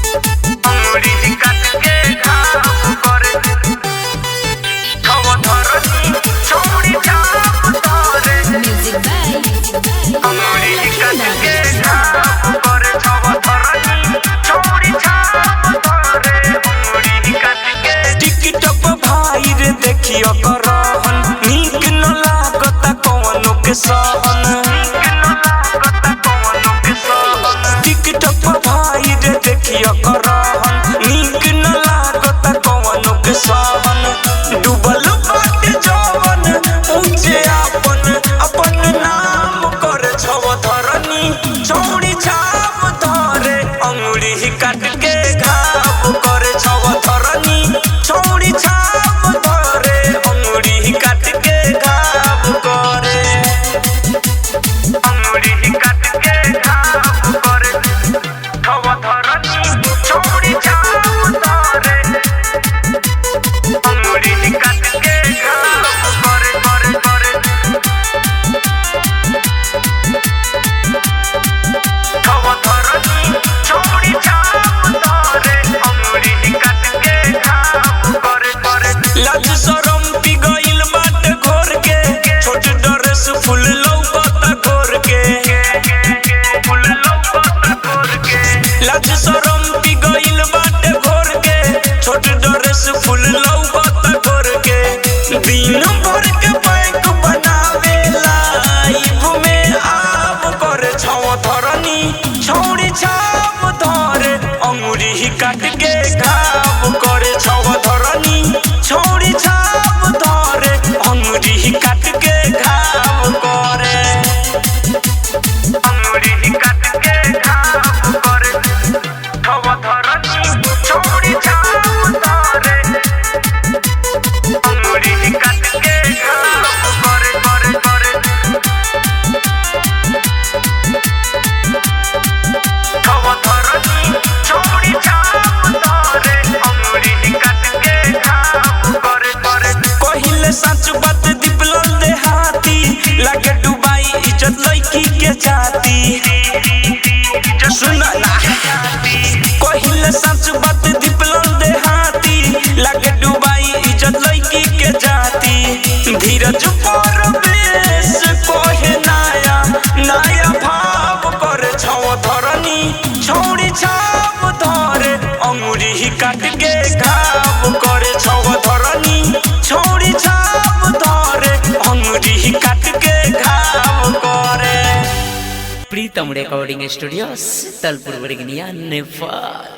अंगुरी काट के घाव करे छव धरनी छोड़ी जाम धरे Music by अंगुरी काट के घाव करे छव धरनी छोड़ी जाम धरे अंगुरी काट के टिकटॉक भाई रे देखियो करहन नीक न लागता कौनो के सहन टिकटॉक भाई रे देखियो करहन नीक न लागता कौनो के सहन डूबल बाटे जवन ऊंचे अपन नाम करे छव धरनी छोड़ी छाप धरे अंगुरी काट के घाव करे छव धरनी छोड़ी छाप धरे अंगुरी काट के घाव करे अंगुरी काट के घाव करे छव धरनी छोड़ी छाप धरे अंगुरी काट के घाव करे छव धरनी छोड़ी छाप धरे अंगुरी काट के घाव करे लाज शरम पी गइल बाटे घोर के छोट ड्रेस फुल लौकता घोर के फुल लौकता घोर के लाज शरम पी गइल बाटे घोर के छोट ड्रेस फुल लौकता घोर के दिन भर के बैंक बनावे लाइफ में आब करे छव धरनी छोड़ी छाप धरे अंगुरी काट के घाव करे छव धरनी छोड़ी छाप धरे अंगुरी काट के घाव करे अंगुरी काट के घाव करे छव धरनी छोड़ी छाप धरे अंगुरी काट के घाव करे छव धरनी छोड़ी छाप धरे अंगुरी काट के घाव करे कहिले सच बात दिपलल देहाती लागे डुबाई इज्जत लइकी के जाती सुन ना कहिले सच बात दिपलल देहाती लागे डुबाई इज्जत लइकी के जाती धीरज पर बेस कोहे नया भाव करे छव धरनी छोड़ी छाप धरे अंगुरी काट के घाव करे छव धरनी छोड़ी छाप धरे अंगुरी काट के घाव करे प्रीतम रिकॉर्डिंग स्टूडियो शीतलपुर बरगनिया नेपाल।